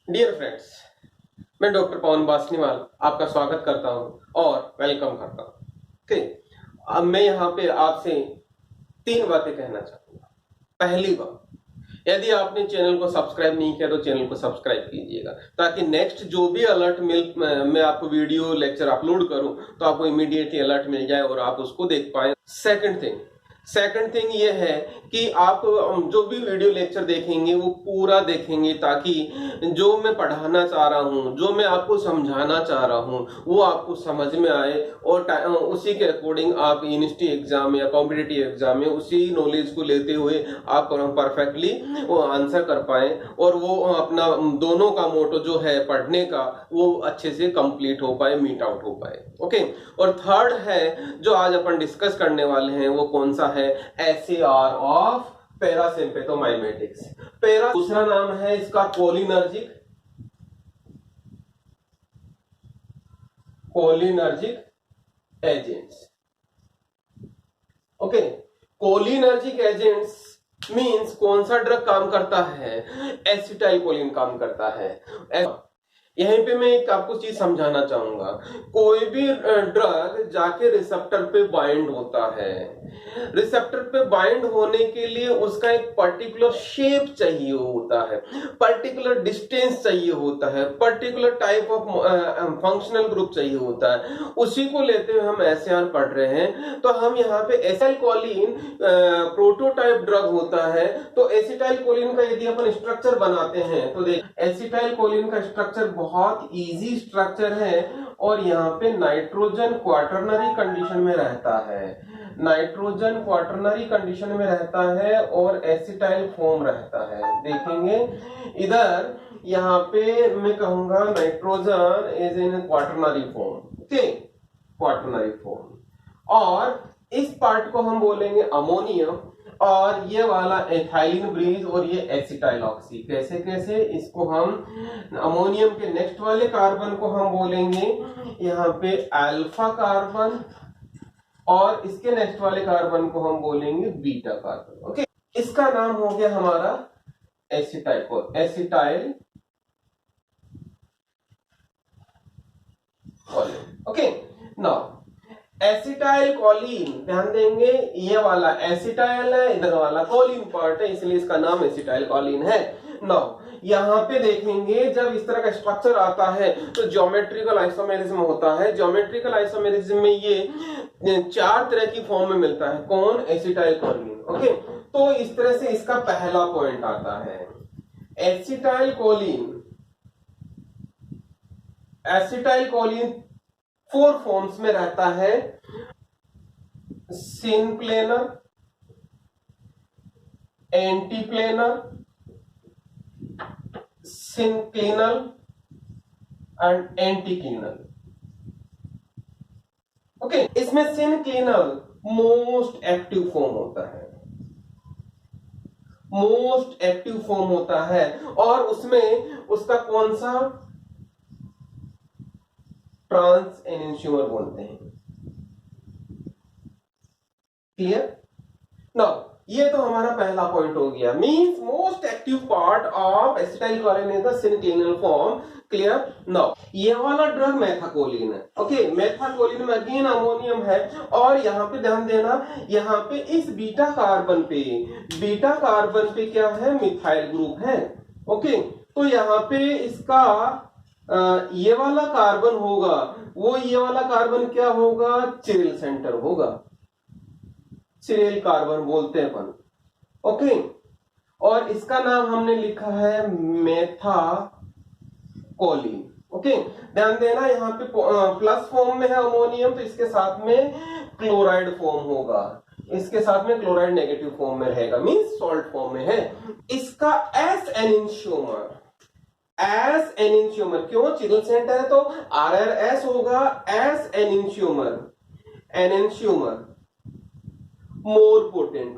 Dear friends, मैं doctor पवन बासनीवाल आपका स्वागत करता हूं और वेलकम करता हूं। ओके, अब मैं यहाँ पे आपसे तीन बातें कहना चाहूंगा। पहली बात, यदि आपने चैनल को सब्सक्राइब नहीं किया तो चैनल को सब्सक्राइब कीजिएगा ताकि नेक्स्ट जो भी अलर्ट मैं आपको वीडियो लेक्चर अपलोड करूं तो आपको इमीडिएटली अलर्ट मिल जाए और आप उसको देख पाए। सेकंड थिंग ये है कि आप जो भी वीडियो लेक्चर देखेंगे वो पूरा देखेंगे ताकि जो मैं पढ़ाना चाह रहा हूँ, जो मैं आपको समझाना चाह रहा हूँ वो आपको समझ में आए और उसी के अकॉर्डिंग आप यूनिवर्सिटी एग्जाम या कॉम्पिटिटिव एग्जाम में उसी नॉलेज को लेते हुए आप परफेक्टली वो आंसर कर पाए और वो अपना दोनों का मोटो जो है पढ़ने का वो अच्छे से कंप्लीट हो पाए, मीट आउट हो पाए। ओके, और थर्ड है जो आज अपन डिस्कस करने वाले हैं वो कौन सा है, एसएआर ऑफ पैरासिम्पेथोमाइमेटिक्स। पैरा दूसरा नाम है इसका cholinergic agents. Okay, cholinergic agents means कौन सा ड्रग काम करता है, एसिटाइल कोलिन काम करता है। यहीं पे मैं एक आपको चीज समझाना चाहूंगा, कोई भी ड्रग जाके रिसेप्टर पे बाइंड होता है, रिसेप्टर पे बाइंड होने के लिए उसका एक पर्टिकुलर शेप चाहिए होता है, पर्टिकुलर डिस्टेंस चाहिए होता है, particular type of functional group चाहिए होता है, उसी को लेते हुए हम एसएआर पढ़ रहे हैं। तो हम यहाँ पे एसिटाइल कोलिन प्रोटोटाइप ड्रग होता है, तो एसिटाइल कोलिन का यदि अपन स्ट्रक्चर बनाते हैं तो देख एसिटाइल कोलिन का स्ट्रक्चर बहुत इजी स्ट्रक्चर है और यहाँ पे नाइट्रोजन क्वाटरनरी कंडीशन में रहता है, नाइट्रोजन क्वाटरनरी कंडीशन में रहता है और एसिटाइल फॉर्म रहता है। देखेंगे इधर यहाँ पे मैं कहूंगा nitrogen is in quaternary form, okay, quaternary form, और इस पार्ट को हम बोलेंगे अमोनियम और ये वाला एथाइलिन ब्रिज और ये एसिटाइल ऑक्सी। कैसे कैसे इसको हम अमोनियम के नेक्स्ट वाले कार्बन को हम बोलेंगे यहाँ पे अल्फा कार्बन और इसके नेक्स्ट वाले कार्बन को हम बोलेंगे बीटा कार्बन। ओके, इसका नाम हो गया हमारा acetyl choline. Okay, now acetyl choline, ध्यान देंगे ये वाला एसिटाइल है, इधर वाला कोलिन पार्ट है, इसलिए इसका नाम एसिटाइल कोलिन है। नाउ यहाँ पे देखेंगे जब इस तरह का स्ट्रक्चर आता है तो ज्योमेट्रिकल आइसोमेरिज्म होता है। ज्योमेट्रिकल आइसोमेरिज्म में ये चार तरह की फॉर्म में मिलता है, कौन, एसिटाइल कोलिन। ओके, तो इस तरह से इसका पहला पॉइंट आता है एसिटाइल कोलिन फोर फॉर्म्स में रहता है, सिनप्लेनर, एंटीप्लेनर, सिनक्लिनल एंड एंटीक्लिनल। ओके, इसमें सिनक्लिनल मोस्ट एक्टिव फॉर्म होता है, मोस्ट एक्टिव फॉर्म होता है और उसमें उसका कौन सा, ट्रांस एनेंशियोमर बोलते हैं। क्लियर? नाउ ये तो हमारा पहला पॉइंट हो गया, means most active part of acetyl choline is the synclinal form. Clear? Now ये वाला ड्रग मेथाकोलिन है। ओके, मेथाकोलिन में अगेन अमोनियम है और यहाँ पे ध्यान देना, यहाँ पे इस बीटा कार्बन पे क्या है, मिथाइल ग्रुप है। ओके, तो यहाँ पे इसका ये वाला कार्बन होगा, वो ये वाला कार्बन क्या होगा, चिरिल सेंटर होगा, चिरिल कार्बन बोलते हैं अपन। ओके, और इसका नाम हमने लिखा है मेथाकोलिन। ओके, ध्यान देना यहाँ पे प्लस फॉर्म में है अमोनियम, तो इसके साथ में क्लोराइड फॉर्म होगा, इसके साथ में क्लोराइड नेगेटिव फॉर्म में रहेगा, मींस सॉल्ट फॉर्म में है। इसका एस एनिंशियोमर, क्यों, चिरिल सेंटर है तो RRS होगा, एस एनिंशियोमर मोर पोटेंट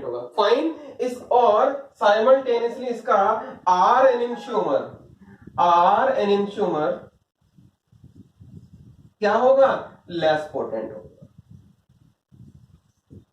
होगा, फाइन। इस और साइमल्टेनियसली इसका R एनिंशियोमर क्या होगा, लेस पोटेंट होगा।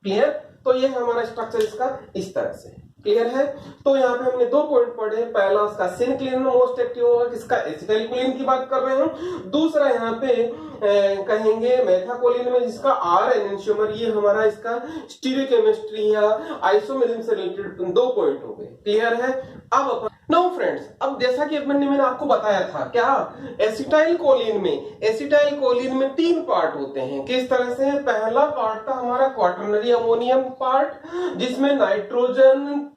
क्लियर? तो ये हमारा स्ट्रक्चर इसका इस तरह से है। क्लियर है। तो यहाँ पे हमने 2 पॉइंट पढ़े, पहला उसका सिनक्लिन मोस्ट एक्टिव होगा, किसका, एसिटाइलकोलिन की बात कर रहे हैं। दूसरा यहाँ पे कहेंगे मेथाकोलिन में जिसका आर एनेंशियोमर, ये हमारा इसका स्टीरियोकेमिस्ट्री या आइसोमेरिज्म से रिलेटेड 2 पॉइंट हो गए। क्लियर है। अब अपन नो फ्रेंड्स, अब जैसा कि मैंने आपको बताया था क्या, एसिटाइलकोलिन में 3 पार्ट होते हैं। किस तरह से, पहला पार्ट था हमारा क्वाटरनरी अमोनियम पार्ट, जिसमें नाइट्रोजन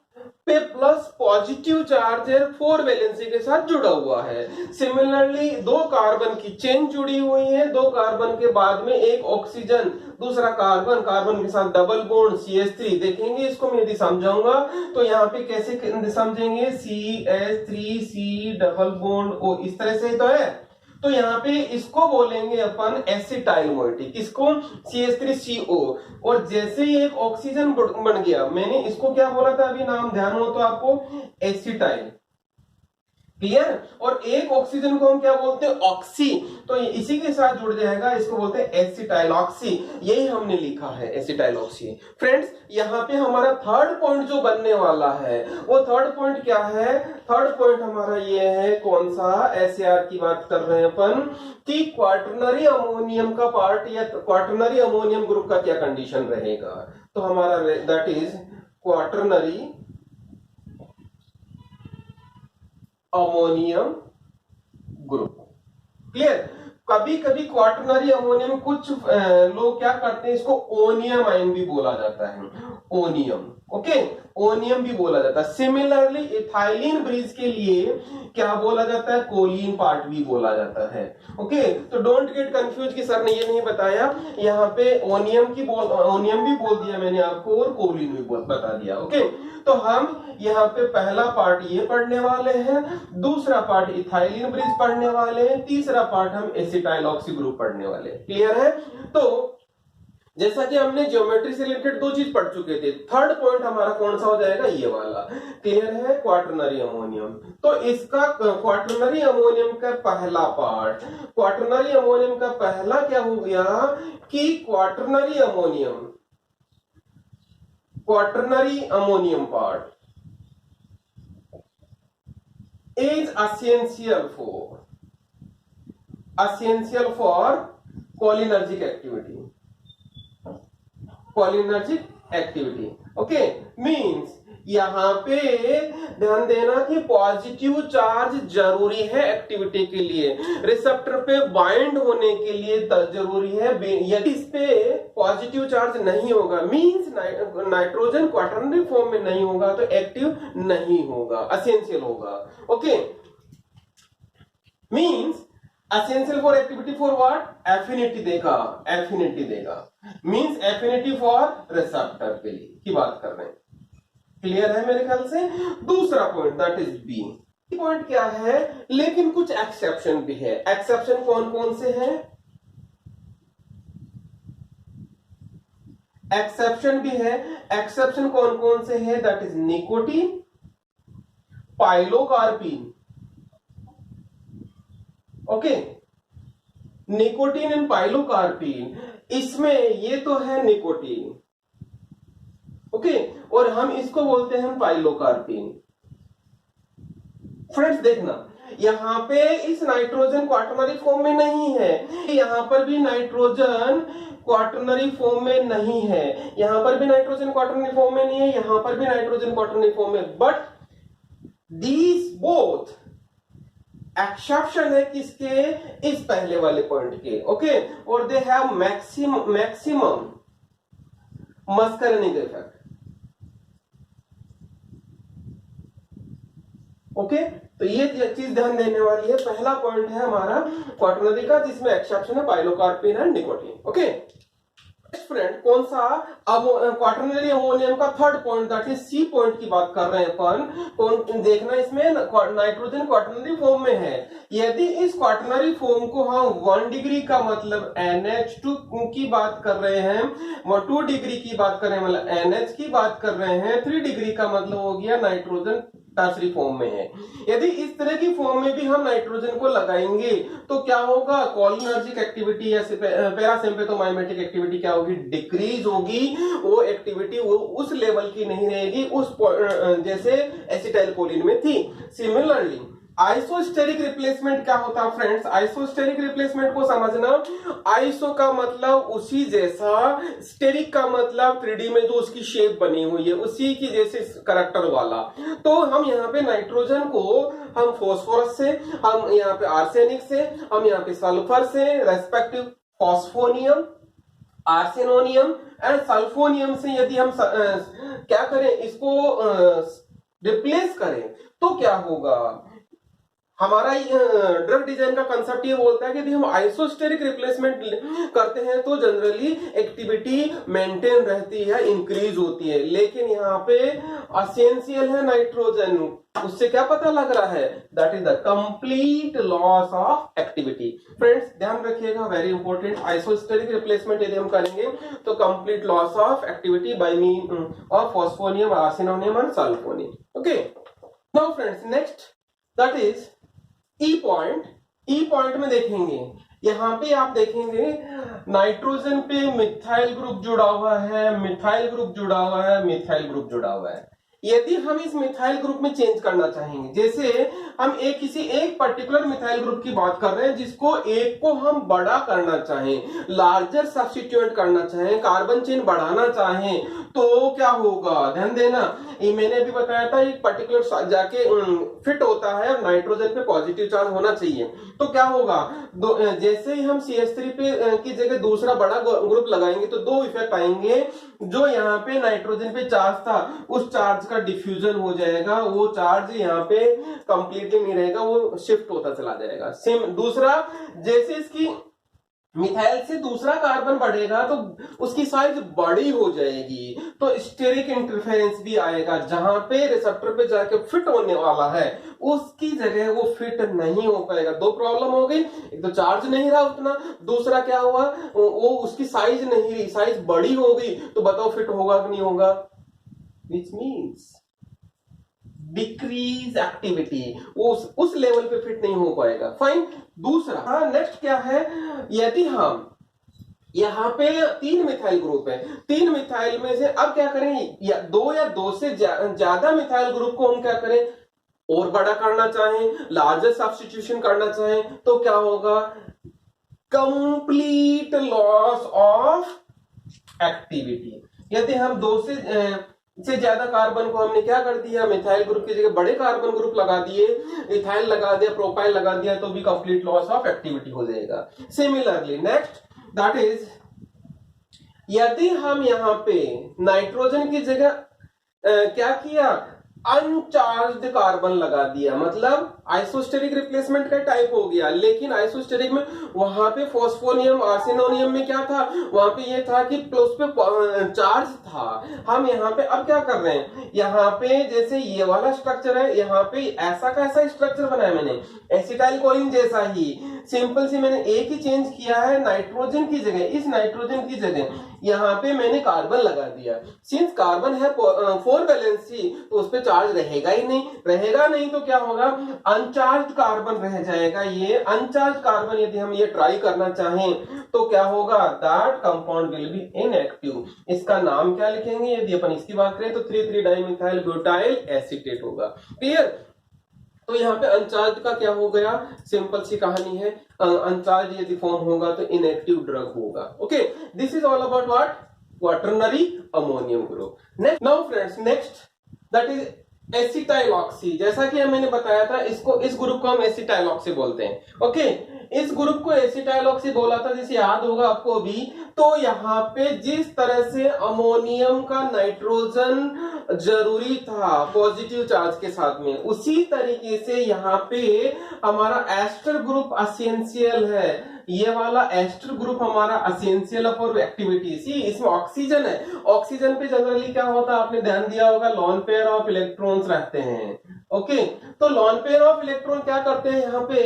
पे प्लस पॉजिटिव चार्ज है 4 वैलेंसी के साथ जुड़ा हुआ है। सिमिलरली 2 कार्बन की चेन जुड़ी हुई है, 2 कार्बन के बाद में एक ऑक्सीजन, दूसरा कार्बन के साथ डबल बॉन्ड CH3 देखेंगे, इसको मैं यदि समझाऊंगा तो यहाँ पे कैसे समझेंगे, CH3C डबल बॉन्ड O, इस तरह से तो है। तो यहाँ पे इसको बोलेंगे अपन एसिटाइल मोइटी, किसको, CH3CO। और जैसे ही एक ऑक्सीजन बन गया, मैंने इसको क्या बोला था अभी, नाम ध्यान हो तो आपको, एसिटाइल। क्लियर। और एक ऑक्सीजन को हम क्या बोलते हैं, ऑक्सी, तो इसी के साथ जुड़ जाएगा, इसको बोलते हैं एसिटाइल ऑक्सी। यही हमने लिखा है एसिटाइल ऑक्सी। फ्रेंड्स यहाँ पे हमारा थर्ड पॉइंट जो बनने वाला है, वो थर्ड पॉइंट क्या है, थर्ड पॉइंट हमारा ये है, कौन सा, SAR की बात कर रहे हैं अपन, कि क्वाटरनरी अमोनियम का पार्ट या क्वाटरनरी अमोनियम ग्रुप का क्या कंडीशन रहेगा। तो हमारा that is quaternary ammonium group. Clear. कभी कभी क्वाटरनरी अमोनियम कुछ लोग क्या करते हैं, इसको ओनियम आयन भी बोला जाता है, ओनियम, ओके, ओनियम भी बोला जाता है। सिमिलरली इथाइलिन ब्रिज के लिए क्या बोला जाता है, कोलिन पार्ट भी बोला जाता है। ओके, तो डोंट गेट कंफ्यूज कि सर ने ये नहीं बताया, यहाँ पे ओनियम भी बोल दिया मैंने आपको और कोलिन भी बता दिया। ओके, तो हम यहाँ पे पहला पार्ट ये पढ़ने वाले हैं, दूसरा पार्ट इथाइलिन ब्रिज पढ़ने वाले हैं, तीसरा पार्ट हम एसिटाइल ऑक्सी ग्रुप पढ़ने वाले हैं। क्लियर है। तो जैसा कि हमने ज्योमेट्री से रिलेटेड 2 चीज पढ़ चुके थे, थर्ड पॉइंट हमारा कौन सा हो जाएगा, ये वाला। क्लियर है, क्वाटरनरी अमोनियम। तो इसका क्वाटरनरी अमोनियम का पहला पार्ट, क्वाटरनरी अमोनियम का पहला क्या हो गया कि quaternary ammonium part is essential for cholinergic activity. Okay, means यहाँ पे ध्यान देना कि पॉजिटिव चार्ज जरूरी है एक्टिविटी के लिए, रिसेप्टर पे बाइंड होने के लिए जरूरी है। यदि इस पे पॉजिटिव चार्ज नहीं होगा, मींस नाइट्रोजन क्वाटरनरी फॉर्म में नहीं होगा, तो एक्टिव नहीं होगा, असेंशियल होगा। Okay, means essential for activity for what, affinity देगा, मींस एफिनिटी फॉर रिसेप्टर के लिए की बात कर रहे हैं। क्लियर है मेरे ख्याल से। दूसरा point that is B point क्या है, लेकिन कुछ एक्सेप्शन भी है। एक्सेप्शन कौन कौन से हैं, एक्सेप्शन भी है। एक्सेप्शन कौन कौन से है, that is nicotine, pilocarpine. Okay, nicotine and pilocarpine, इसमें ये तो है निकोटीन, ओके, और हम इसको बोलते हैं पाइलोकार्पिन। फ्रेंड्स देखना, यहां पे इस नाइट्रोजन क्वाटरनरी फॉर्म में नहीं है, यहां पर भी नाइट्रोजन क्वाटरनरी फॉर्म में नहीं है, यहां पर भी नाइट्रोजन क्वाटरनरी फॉर्म में नहीं है, यहां पर भी नाइट्रोजन क्वाटरनरी फॉर्म में, बट दीज बोथ एक्सेप्शन है किसके, इस पहले वाले पॉइंट के। ओके, और they have maximum muscarinic effect. Okay, तो ये चीज ध्यान देने वाली है। पहला पॉइंट है हमारा क्वाटरनरी का, जिसमें एक्सेप्शन है pilocarpine and nicotine. Okay friend, कौन सा, अब क्वाटरनरी अमोनियम का third point that is C point की बात कर रहे हैं अपन। कौन देखना, इसमें नाइट्रोजन क्वाटरनरी फॉर्म में है। यदि इस क्वाटरनरी फॉर्म को हम 1 डिग्री का मतलब NH2 की बात कर रहे हैं, 2 डिग्री की बात कर रहे हैं मतलब NH की बात कर रहे हैं, 3 डिग्री का मतलब हो गया नाइट्रोजन टर्सरी फॉर्म में है। यदि इस तरह की फॉर्म में भी हम नाइट्रोजन को लगाएंगे तो क्या होगा, कोलिनर्जिक एक्टिविटी या पैरासिम्पेथोमाइमेटिक एक्टिविटी क्या होगी, काफी डिक्रीज होगी, वो एक्टिविटी वो उस लेवल की नहीं रहेगी उस जैसे एसिटाइलकोलिन में थी। सिमिलरली आइसोस्टेरिक रिप्लेसमेंट क्या होता है फ्रेंड्स? आइसोस्टेरिक रिप्लेसमेंट को समझना, आइसो का मतलब उसी जैसा, स्टेरिक का मतलब 3D में जो उसकी शेप बनी हुई है उसी की जैसे करैक्टर वाला। तो हम यहाँ पे नाइट्रोजन को हम फॉस्फोरस से, हम यहाँ पे आर्सेनिक से, हम यहाँ पे सल्फर से, रेस्पेक्टिव फॉस्फोनियम, आर्सेनोनियम एंड सल्फोनियम से यदि हम क्या करें, इसको रिप्लेस करें तो क्या होगा? हमारा ड्रग डिजाइन का कंसेप्ट ये बोलता है कि यदि हम आइसोस्टेरिक रिप्लेसमेंट करते हैं तो जनरली एक्टिविटी मेंटेन रहती है, इंक्रीज होती है। लेकिन यहाँ पे एसेंशियल है नाइट्रोजन, उससे क्या पता लग रहा है? That is the complete loss of activity. Friends ध्यान रखिएगा, वेरी इंपॉर्टेंट, आइसोस्टेरिक रिप्लेसमेंट यदि हम करेंगे तो complete loss of activity by mean of phosphonium, arsenonium and sulphonium. Okay, now friends next that is E point. E point में देखेंगे, यहां पे आप देखेंगे नाइट्रोजन पे मिथाइल ग्रुप जुड़ा हुआ है, मिथाइल ग्रुप जुड़ा हुआ है, मिथाइल ग्रुप जुड़ा हुआ है। यदि हम इस मिथाइल ग्रुप में चेंज करना चाहेंगे, जैसे हम किसी एक पर्टिकुलर मिथाइल ग्रुप की बात कर रहे हैं जिसको एक को हम बड़ा करना चाहें, लार्जर सब्स्टिट्यूएंट करना चाहें, कार्बन चेन बढ़ाना चाहें, तो क्या होगा? ध्यान देना, ये मैंने अभी बताया था एक पर्टिकुलर जाके फिट होता है, नाइट्रोजन पे पॉजिटिव चार्ज होना चाहिए। तो क्या होगा? जैसे ही हम CH3 पे की जगह दूसरा बड़ा ग्रुप लगाएंगे तो दो इफेक्ट आएंगे। जो यहाँ पे नाइट्रोजन पे चार्ज था उस चार्ज का डिफ्यूजन हो जाएगा, वो चार्ज यहाँ पे कंप्लीटली नहीं रहेगा, वो शिफ्ट होता चला जाएगा। सेम दूसरा, जैसे इसकी मिथाइल से दूसरा कार्बन बढ़ेगा तो उसकी साइज बड़ी हो जाएगी, तो स्टेरिक इंटरफेरेंस भी आएगा, जहां पे रिसेप्टर पे जाके फिट होने वाला है उसकी जगह वो फिट नहीं हो पाएगा। दो प्रॉब्लम हो गई, एक तो चार्ज नहीं रहा उतना, दूसरा क्या हुआ, वो उसकी साइज नहीं रही, साइज बड़ी हो गई, तो बताओ फिट होगा कि नहीं होगा? विच मीन्स डिक्रीज एक्टिविटी, उस लेवल पे फिट नहीं हो पाएगा। फाइन। दूसरा नेक्स्ट क्या है, यदि हम यहाँ पे 3 मिथाइल ग्रुप है, 3 मिथाइल में से अब क्या करें, या दो से ज्यादा मिथाइल ग्रुप को हम क्या करें, और बड़ा करना चाहें, लार्जर सब्स्टिट्यूशन करना चाहें, तो क्या होगा? Complete loss of activity. यदि हम 2 से ज्यादा कार्बन को हमने क्या कर दिया, मिथाइल ग्रुप की जगह बड़े कार्बन ग्रुप लगा दिए, इथाइल लगा दिया, प्रोपाइल लगा दिया, तो भी कंप्लीट लॉस ऑफ एक्टिविटी हो जाएगा। सिमिलरली नेक्स्ट दैट इज, यदि हम यहाँ पे नाइट्रोजन की जगह क्या किया, अनचार्ज्ड कार्बन लगा दिया, मतलब आइसोस्टेरिक रिप्लेसमेंट का टाइप हो गया। लेकिन आइसोस्टेरिक में वहां पे फॉस्फोनियम, आर्सेनोनियम में क्या था, वहां पे ये था कि उस पे चार्ज था। हम यहाँ पे अब क्या कर रहे हैं, यहाँ पे जैसे ये वाला स्ट्रक्चर है, यहाँ पे ऐसा का ऐसा स्ट्रक्चर बनाया मैंने, एसिटाइलकोलिन जैसा ही, सिंपल सी मैंने एक ही चेंज किया है, नाइट्रोजन की जगह, इस नाइट्रोजन की जगह यहाँ पे मैंने कार्बन लगा दिया। सिंस कार्बन है 4 वैलेंसी, तो उस पर चार्ज रहेगा ही नहीं, रहेगा नहीं तो क्या होगा, अनचार्ज कार्बन रह जाएगा। ये अनचार्ज कार्बन यदि हम ये ट्राई करना चाहें तो क्या होगा, that compound will be inactive. इसका नाम क्या लिखेंगे, यदि अपन इसकी बात करें तो 3,3-डाइमिथाइल ब्यूटाइल एसीटेट होगा। क्लियर? तो यहाँ पे अनचार्ज का क्या हो गया, सिंपल सी कहानी है, अनचार्ज यदि फॉर्म होगा तो इनएक्टिव ड्रग होगा। Okay, this is all about what, quaternary ammonium group. Next, now friends next that is acetyloxy. जैसा कि मैंने बताया था, इसको, इस ग्रुप को हम एसिटाइलऑक्सी बोलते हैं। ओके, इस ग्रुप को एसिटाइलऑक्सी बोला था, जैसे याद होगा आपको भी। तो यहाँ पे जिस तरह से अमोनियम का नाइट्रोजन जरूरी था पॉजिटिव चार्ज के साथ में, उसी तरीके से यहाँ पे हमारा एस्टर ग्रुप एसेंशियल है। ये वाला एस्टर ग्रुप हमारा एसेंशियल फॉर एक्टिविटी। सी, इसमें ऑक्सीजन है, ऑक्सीजन पे जनरली क्या होता है, आपने ध्यान दिया होगा, लॉन पेयर ऑफ इलेक्ट्रॉन्स रहते हैं। ओके, तो लॉन पेयर ऑफ इलेक्ट्रॉन क्या करते हैं, यहाँ पे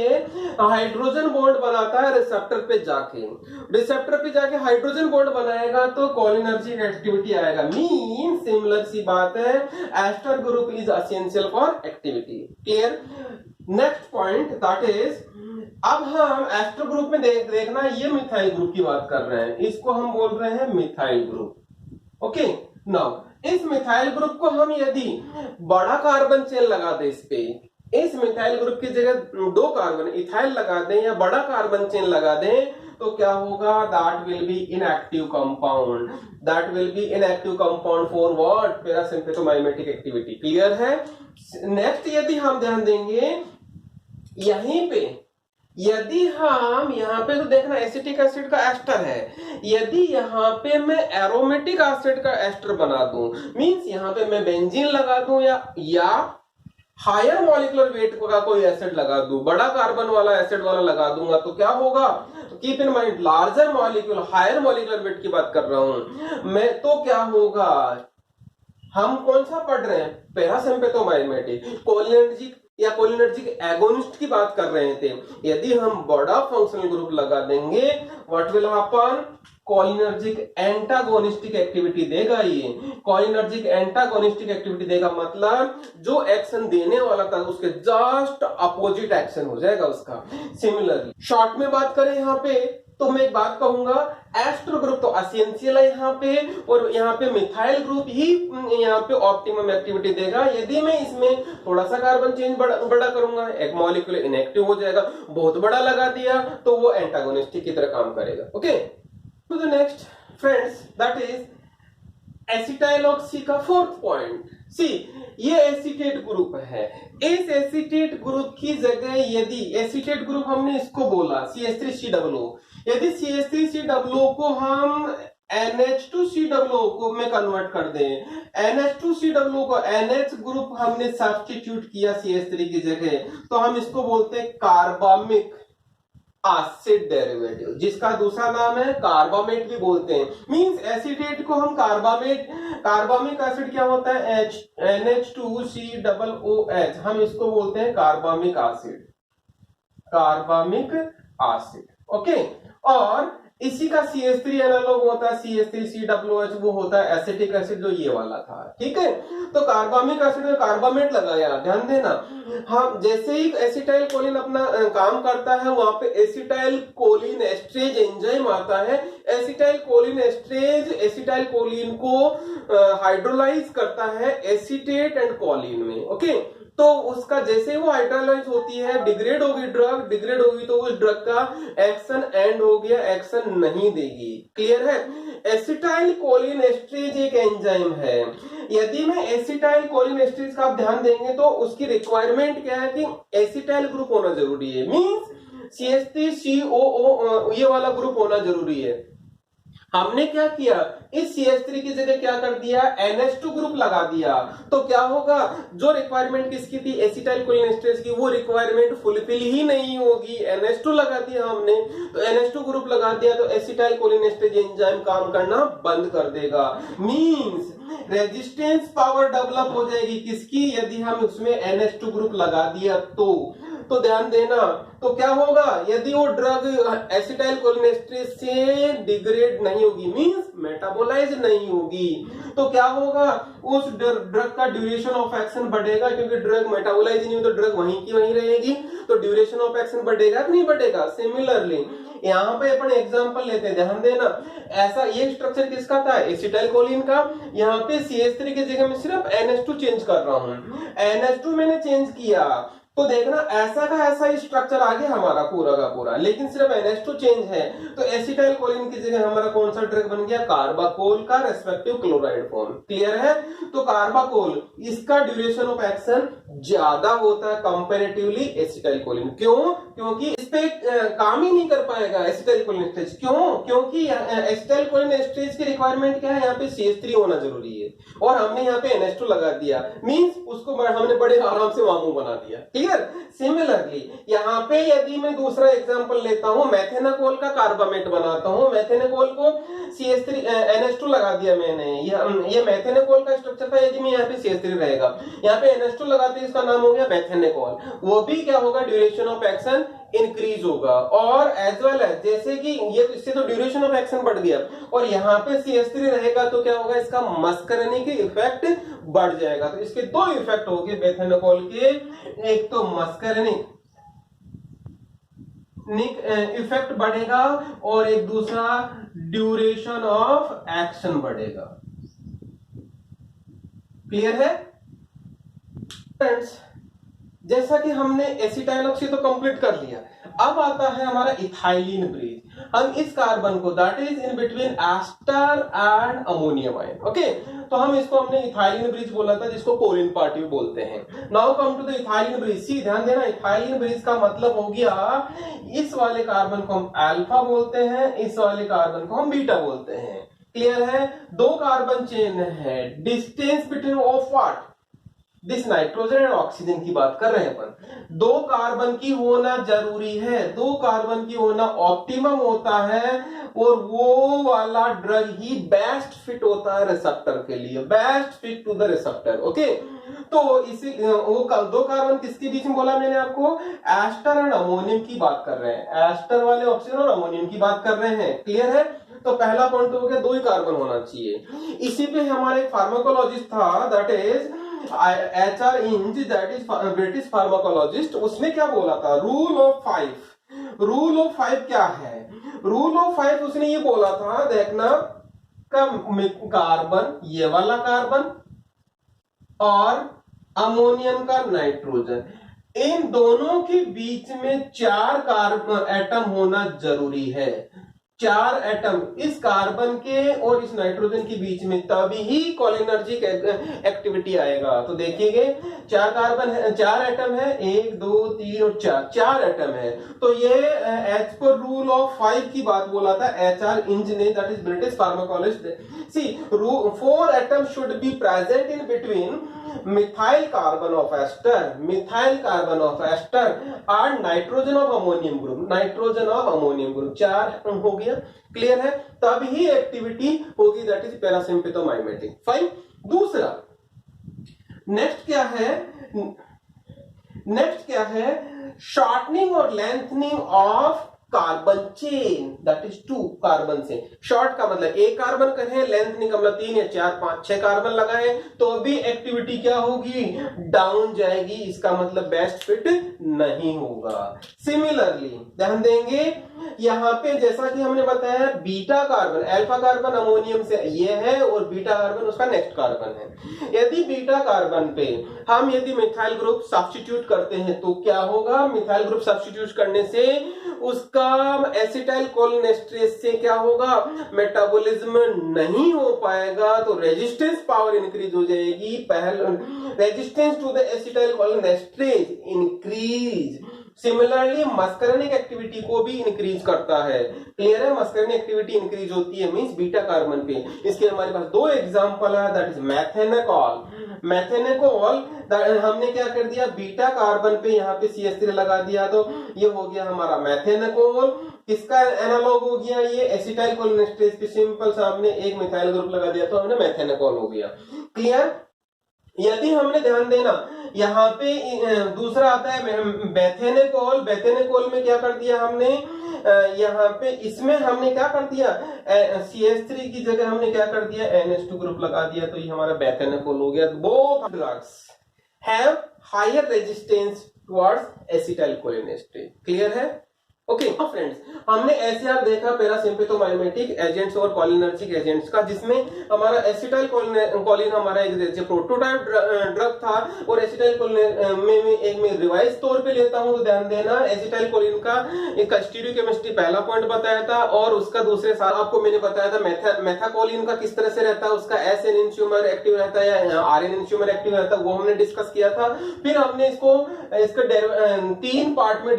हाइड्रोजन बॉन्ड बनाता है रिसेप्टर पे जाके, रिसेप्टर पे जाके हाइड्रोजन बॉन्ड बनाएगा तो कोलिनर्जिक एक्टिविटी आएगा। मीन सिमिलर सी बात है, ester group is essential for activity. Clear? Next point that is, अब हम एस्टर ग्रुप में देखना, ये मिथाइल ग्रुप की बात कर रहे हैं, इसको हम बोल रहे हैं मिथाइल ग्रुप। ओके, नाउ इस मिथाइल ग्रुप को हम यदि बड़ा कार्बन चेन लगा दे इस पे, इस मिथाइल ग्रुप की जगह 2 कार्बन इथाइल लगा दें या बड़ा कार्बन चेन लगा दें, तो क्या होगा, that will be inactive compound, that will be inactive compound for what, parasympathomimetic activity. Clear है? नेक्स्ट यदि हम ध्यान देंगे यहीं पे, यदि हम यहाँ पे तो देखना एसिटिक एसिड का एस्टर है, यदि यहाँ पे मैं एरोमेटिक एसिड का एस्टर बना दूं, मींस यहाँ पे मैं बेंजीन लगा दूं या हायर मॉलिक्यूलर वेट का कोई एसिड लगा दूं, बड़ा कार्बन वाला एसिड वाला लगा दूंगा, तो क्या होगा, keep in mind larger molecule, higher molecular weight की बात कर रहा हूं मैं, तो क्या होगा, हम कौन सा पढ़ रहे हैं, पैरासिम्पथोमाइमेटिक, कोलिनर्जिक या कोलिनर्जिक एगोनिस्ट की बात कर रहे थे। यदि हम बड़ा फंक्शनल ग्रुप लगा देंगे, what will happen, cholinergic antagonistic activity देगा, ये कोलिनर्जिक एंटागोनिस्टिक एक्टिविटी देगा, मतलब जो एक्शन देने वाला था उसके जस्ट अपोजिट एक्शन हो जाएगा उसका। सिमिलरली शॉर्ट में बात करें यहाँ पे, तो मैं एक बात कहूंगा, एस्टर ग्रुप तो एसेंशियल है यहाँ पे, और यहाँ पे मिथाइल ग्रुप ही यहाँ पे ऑप्टिमम एक्टिविटी देगा। यदि मैं इसमें थोड़ा सा कार्बन चेंज बड़ा करूंगा, एक मॉलिक्यूल इनएक्टिव हो जाएगा, बहुत बड़ा लगा दिया तो वो एंटागोनिस्टिक की तरह काम करेगा। Okay, to the next friends, that is acetyl oxy का 4th पॉइंट। सी, ये एसीटेट ग्रुप है, इस एसीटेट ग्रुप की जगह यदि एसीटेट ग्रुप हमने इसको बोला CH3COO, यदि CH3COO को हम NH2COO को में कन्वर्ट कर दें, NH2COO को NH ग्रुप हमने सब्स्टिट्यूट किया CH3 की जगह, तो हम इसको बोलते हैं कार्बामिक एसिड डेरिवेटिव, जिसका दूसरा नाम है कार्बामेट भी बोलते हैं। मींस एसीटेट को हम कार्बामिक एसिड क्या होता है, NH2COOH, हम इसको बोलते हैं कार्बामिक एसिड। ओके, और इसी का CH3 एनालॉग होता है CH3COOH, वो होता है एसिटिक एसिड जो ये वाला था। ठीक है, तो कार्बामिक एसिड में कार्बामेट लगाया, ध्यान देना। हम जैसे ही एसिटाइल कोलिन अपना काम करता है, वहां पे एसिटाइल कोलिन एस्ट्रेज एंजाइम आता है, acetyl choline esterase acetyl choline को हाइड्रोलाइज करता है एसीटेट एंड कोलिन में। ओके, तो उसका जैसे वो हाइड्रोलाइज होती है, डिग्रेड होगी तो उस ड्रग का एक्शन एंड हो गया, एक्शन नहीं देगी। क्लियर है? एसिटाइल कोलिन एस्ट्रेज एक एंजाइम है, यदि मैं एसिटाइल कोलिन एस्ट्रेज का आप ध्यान देंगे तो उसकी रिक्वायरमेंट क्या है कि एसिटाइल ग्रुप होना जरूरी है, मींस CH3COO ये वाला ग्रुप होना जरूरी है। हमने क्या किया, इस CH3 की जगह क्या कर दिया, NH2 ग्रुप लगा दिया, तो क्या होगा, जो रिक्वायरमेंट किसकी थी, एसिटाइल कोलिन एस्ट्रेज की, वो रिक्वायरमेंट फुलफिल ही नहीं होगी। NH2 लगा दिया हमने, तो NH2 ग्रुप लगा दिया तो एसिटाइल कोलिन एस्ट्रेज एंजाइम काम करना बंद कर देगा। मींस रेजिस्टेंस पावर डेवलप हो जाएगी किसकी, यदि हम उसमें NH2 ग्रुप लगा दिया तो ध्यान देना, तो क्या होगा, यदि वो ड्रग एसिटाइल कोलिन एस्ट्रेज से डिग्रेड नहीं होगी, मींस मेटाबोलाइज नहीं होगी, तो क्या होगा, उस ड्रग का ड्यूरेशन ऑफ एक्शन बढ़ेगा, क्योंकि ड्रग मेटाबोलाइज नहीं हो तो ड्रग वहीं की वहीं रहेगी, तो ड्यूरेशन ऑफ एक्शन बढ़ेगा कि नहीं बढ़ेगा। सिमिलरली यहाँ पे अपन एग्जांपल लेते हैं, ध्यान देना, ऐसा ये स्ट्रक्चर किसका था, एसिटाइल कोलिन का। यहाँ पे CH3 की जगह में सिर्फ NH2 चेंज कर रहा हूं, NH2 मैंने चेंज किया, तो देखना ऐसा का ऐसा ही स्ट्रक्चर आ गया हमारा पूरा का पूरा, लेकिन सिर्फ NH2 चेंज है, तो एसिटाइल कोलिन की जगह हमारा कौन सा ड्रग बन गया, कार्बाकोल का रेस्पेक्टिव क्लोराइड फॉर्म। क्लियर है? तो कार्बाकोल, इसका ड्यूरेशन ऑफ एक्शन ज्यादा होता है कंपैरेटिवली एसिटाइल कोलिन। क्यों? क्योंकि इस पे काम ही नहीं कर पाएगा एसिटाइल कोलिन एस्ट्रेज। क्यों? क्योंकि एसिटाइल कोलिन एस्ट्रेज की रिक्वायरमेंट क्या है, यहाँ पे CH3 होना जरूरी है, और हमने यहाँ पे NH2 लगा दिया, मींस उसको हमने बड़े आराम से वामू बना दिया। सिमिलरली यहाँ पे यदि मैं दूसरा एग्जांपल लेता हूं, मेथेनाकोल का कार्बामेट बनाता हूं, मेथेनाकोल को CH3 NH2 लगा दिया मैंने, ये मेथेनाकोल का स्ट्रक्चर था, यदि मैं यहाँ पे CH3 रहेगा, यहाँ पे NH2 लगाते इसका नाम हो गया मेथेनाकोल, वो भी क्या होगा, ड्यूरेशन ऑफ एक्शन इंक्रीज होगा, और एज वेल एज जैसे कि ये इससे तो ड्यूरेशन ऑफ एक्शन बढ़ गया, और यहाँ पे CH3 रहेगा तो क्या होगा, इसका मस्करनिक इफेक्ट बढ़ जाएगा। तो इसके दो इफेक्ट हो गए मेथेनोकोल के, एक तो मस्करनिक इफेक्ट बढ़ेगा और एक दूसरा ड्यूरेशन ऑफ एक्शन बढ़ेगा। क्लियर है फ्रेंड्स? जैसा कि हमने एसिटाइलऑक्सी तो कंप्लीट कर लिया, अब आता है हमारा इथाइलिन ब्रिज। हम इस कार्बन को that is in between ester and ammonium ion, okay, तो हम इसको हमने इथाइलिन ब्रिज बोला था, जिसको कोलिन पार्ट भी बोलते हैं। Now come to the ethylene bridge. See ध्यान देना, इथाइलिन ब्रिज का मतलब हो गया, इस वाले कार्बन को हम अल्फा बोलते हैं, इस वाले कार्बन को हम बीटा बोलते हैं। क्लियर है? दो कार्बन चेन है, distance between of what, this nitrogen and oxygen की बात कर रहे हैं अपन। दो कार्बन की होना जरूरी है, दो कार्बन की होना ऑप्टिमम होता है, और वो वाला ड्रग ही बेस्ट फिट होता है रिसेप्टर के लिए, best fit to the receptor, okay. तो इसी वो दो कार्बन किसके बीच में बोला मैंने आपको, एस्टर एंड अमोनियम की बात कर रहे हैं, एस्टर वाले ऑक्सीजन और अमोनियम की बात कर रहे हैं। क्लियर है? तो पहला पॉइंट तो हो गया, दो ही कार्बन होना चाहिए। इसी पे हमारे एक फार्माकोलॉजिस्ट था, दैट इज HR इंज, दैट इज ब्रिटिश फार्माकोलॉजिस्ट। उसने क्या बोला था, रूल ऑफ 5। रूल ऑफ 5 क्या है? रूल ऑफ 5 उसने ये बोला था, देखना, कार्बन, ये वाला कार्बन और अमोनियम का नाइट्रोजन, इन दोनों के बीच में 4 कार्बन एटम होना जरूरी है। 4 एटम इस कार्बन के और इस नाइट्रोजन के बीच में, तभी ही कोलिनर्जिक एक्टिविटी आएगा। तो देखिए 4 कार्बन है, 4 एटम है, 1 2 3 और 4 एटम है। तो ये एज पर रूल ऑफ 5 की बात बोला था HR इंज ने, that is British pharmacologist. C 4 atom should be present in between methyl carbon of ester, methyl carbon of ester और nitrogen of ammonium group, nitrogen of ammonium group, 4 हो गया। Clear है? तब ही एक्टिविटी होगी, दैट इज पैरासिम्पथोमाइमेटिक। फाइन। दूसरा next क्या है, नेक्स्ट क्या है, शॉर्टनिंग और lengthening of carbon chain, that is 2 carbon से। शॉर्ट का मतलब एक कार्बन का है, लेंथनिंग का मतलब 3 या 4 5 6 कार्बन लगाए तो भी एक्टिविटी क्या होगी, डाउन जाएगी। इसका मतलब बेस्ट फिट नहीं होगा। सिमिलरली ध्यान देंगे, यहां पे जैसा कि हमने बताया, beta carbon, alpha carbon ammonium से ये है और बीटा कार्बन उसका नेक्स्ट कार्बन है। यदि बीटा कार्बन पे हम यदि मिथाइल ग्रुप सब्स्टिट्यूट करते हैं तो क्या होगा, मिथाइल ग्रुप सब्स्टिट्यूट करने से उसका एसिटाइल कोलिनेस्ट्रेज से क्या होगा, मेटाबॉलिज्म नहीं हो पाएगा, तो रेजिस्टेंस पावर इंक्रीज हो जाएगी। पहले resistance to the acetyl cholinesterase increase. Similarly muscarinic activity को भी इंक्रीज करता है। क्लियर है? मस्करनिक एक्टिविटी इंक्रीज होती है मींस बीटा कार्बन पे। इसके हमारे पास 2 एग्जांपल है, दैट इज मेथेनेकोल। मेथेनेकोल हमने क्या कर दिया, बीटा कार्बन पे यहाँ पे CH3 लगा दिया, तो ये हो गया हमारा मेथेनेकोल। किसका एनालॉग हो गया, ये एसिटाइल कोलिनेस्ट्रेज पे सिंपल सामने एक मिथाइल ग्रुप लगा दिया तो हमने मेथेनेकोल हो गया। क्लियर? यदि हमने ध्यान देना, यहाँ पे दूसरा आता है बेथेनेकोल। बेथेनेकोल में क्या कर दिया हमने, यहाँ पे इसमें हमने क्या कर दिया, CH3 की जगह हमने क्या कर दिया, NH2 ग्रुप लगा दिया, तो ये हमारा बेथेनेकोल हो गया। Both drugs have higher resistance towards acetyl cholinesterase. Clear है? ओके फ्रेंड्स, हमने एसीआर देखा पैरासिम्पथोमाइमेटिक एजेंट्स और कोलिनर्जिक एजेंट्स का, जिसमें हमारा एसिटाइल कोलिन हमारा एक प्रोटोटाइप ड्रग था, और एसिटाइल कोलिन में एक मैं रिवाइज तौर पे लेता हूं, तो ध्यान देना, एसिटाइल कोलिन का एक स्टीरियोकेमिस्ट्री पहला पॉइंट बताया था, और उसका दूसरे साल आपको मैंने बताया था मेथाकोलिन का किस तरह से रहता है, उसका एस एनेंशियोमर एक्टिव रहता है या आर एनेंशियोमर एक्टिव रहता है, वो हमने डिस्कस किया था। फिर हमने इसको इसका 3 पार्ट में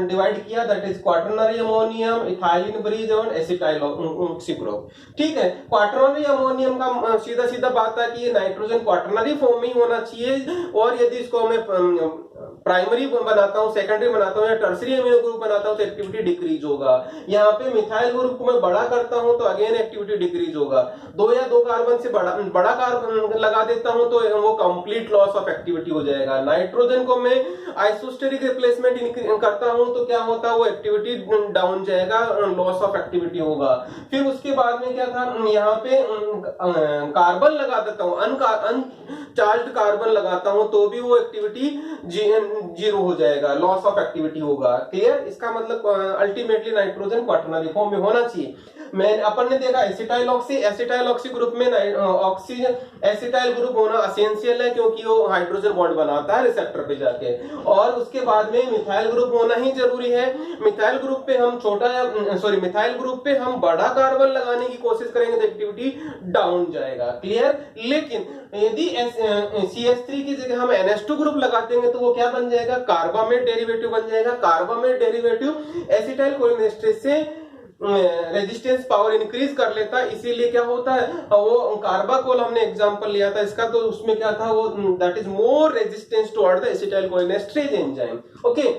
डिवाइड किया, that quaternary ammonium, ethylene bridge और एसिटाइल ऑक्सी ग्रुप। ठीक है? क्वाटरनरी अमोनियम का सीधा सीधा बात है कि ये नाइट्रोजन क्वाटरनरी फॉर्म में ही होना चाहिए, और यदि इसको हमें प्राइमरी बनाता हूं, सेकेंडरी बनाता हूं या टर्सरी अमीनो ग्रुप बनाता हूं तो एक्टिविटी डिक्रीज होगा। यहाँ पे मिथाइल ग्रुप को मैं बड़ा करता हूं तो अगेन एक्टिविटी डिक्रीज होगा। 2 या 2 कार्बन से बड़ा कार्बन लगा देता हूं तो वो कंप्लीट लॉस ऑफ एक्टिविटी हो जाएगा। नाइट्रोजन को मैं आइसोस्टेरिक रिप्लेसमेंट करता हूं तो क्या होता है, वो एक्टिविटी डाउन जाएगा, लॉस ऑफ एक्टिविटी होगा। फिर उसके बाद में क्या था, यहाँ पे कार्बन लगा देता हूं, अनचार्ज्ड कार्बन लगाता हूं तो भी वो एक्टिविटी जीरो हो जाएगा, लॉस ऑफ एक्टिविटी होगा। क्लियर? इसका मतलब अल्टीमेटली नाइट्रोजन क्वाटरनरी फॉर्म में होना चाहिए। अपन ने देखा एसिटाइल ऑक्सी ग्रुप में ऑक्सीजन एसिटाइल ग्रुप होना एसेंशियल है क्योंकि वो हाइड्रोजन बॉन्ड बनाता है रिसेप्टर पे जाके। और उसके बाद में मिथाइल ग्रुप होना ही जरूरी है। मिथाइल ग्रुप पे हम बड़ा कार्बन लगाने की कोशिश करेंगे तो एक्टिविटी डाउन जाएगा। क्लियर? लेकिन यदि CH3 की जगह हम NH2 ग्रुप लगा देंगे तो वो क्या बन जाएगा, कार्बामेट डेरिवेटिव बन जाएगा। कार्बामेट डेरिवेटिव एसिटाइल कोलिनेस्ट्रेज से रेजिस्टेंस पावर इंक्रीज कर लेता है, इसीलिए क्या होता है, वो कार्बाकोल हमने एग्जांपल लिया था इसका, तो उसमें क्या था, वो that is more resistance toward the acetyl cholinesterase enzyme. Okay,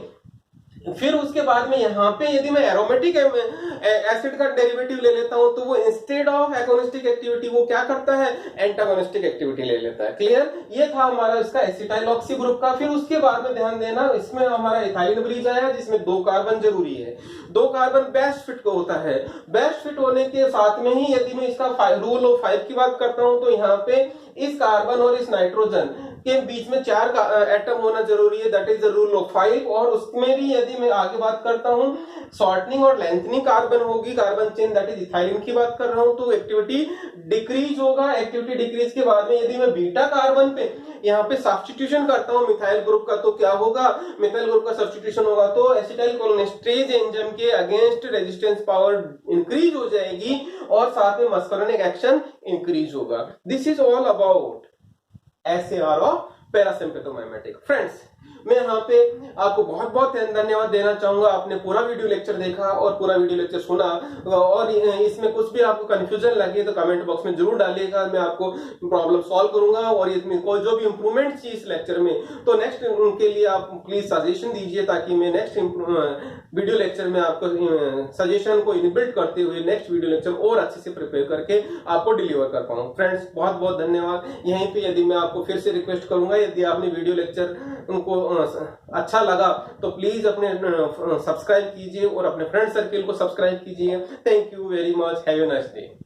फिर उसके बाद में यहाँ पे यदि मैं एरोमेटिक एसिड का डेरिवेटिव ले लेता हूं तो वो इंस्टेड ऑफ एगोनिस्टिक एक्टिविटी वो क्या करता है, एंटागोनिस्टिक एक्टिविटी ले लेता है। क्लियर? ये था हमारा इसका एसिटाइल ऑक्सी ग्रुप का। फिर उसके बाद में ध्यान देना, इसमें हमारा इथाइलिन ब्रिज आया जिसमें 2 कार्बन जरूरी है। 2 कार्बन बेस्ट फिट को होता है। बेस्ट फिट होने के साथ में ही यदि मैं इसका रूल ऑफ 5 की बात करता हूं तो यहाँ पे इस कार्बन और इस नाइट्रोजन के बीच में 4 एटम होना जरूरी है, that is the rule of 5। और उसमें भी यदि मैं आगे बात करता हूं शॉर्टनिंग और लेंथनिंग कार्बन होगी, carbon chain that is ethylene की बात कर रहा हूं, तो एक्टिविटी डिक्रीज होगा। एक्टिविटी डिक्रीज के बाद में यदि मैं बीटा कार्बन पे यहाँ पे सब्स्टिट्यूशन करता हूं मिथाइल ग्रुप का तो क्या होगा, मिथाइल ग्रुप का सब्स्टिट्यूशन होगा तो एसिटाइल कोलिनेस्ट्रेज एंजाइम के अगेंस्ट रेजिस्टेंस पावर इंक्रीज हो जाएगी और साथ में मस्कुलिनिक एक्शन इंक्रीज होगा। This is all about SAR of parasympathomimetic. Friends, मैं यहाँ पे आपको बहुत बहुत धन्यवाद देना चाहूंगा। आपने पूरा वीडियो लेक्चर देखा और पूरा वीडियो लेक्चर सुना, और इसमें कुछ भी आपको कंफ्यूजन लगे तो कमेंट बॉक्स में जरूर डालिएगा, मैं आपको प्रॉब्लम सॉल्व करूंगा। और इसमें कोई जो भी इंप्रूवमेंट चाहिए इस लेक्चर में तो नेक्स्ट उनके लिए आप प्लीज सजेशन दीजिए ताकि मैं नेक्स्ट वीडियो लेक्चर में आपको सजेशन को इनबिल्ट करते हुए नेक्स्ट वीडियो लेक्चर और अच्छे से प्रिपेयर करके आपको डिलीवर कर पाऊँ। फ्रेंड्स, बहुत बहुत धन्यवाद। यहीं पे यदि मैं आपको फिर से रिक्वेस्ट करूंगा, यदि आपने वीडियो लेक्चर उनको अच्छा लगा तो प्लीज अपने सब्सक्राइब कीजिए और अपने फ्रेंड सर्किल को सब्सक्राइब कीजिए। Thank you very much, have a nice day.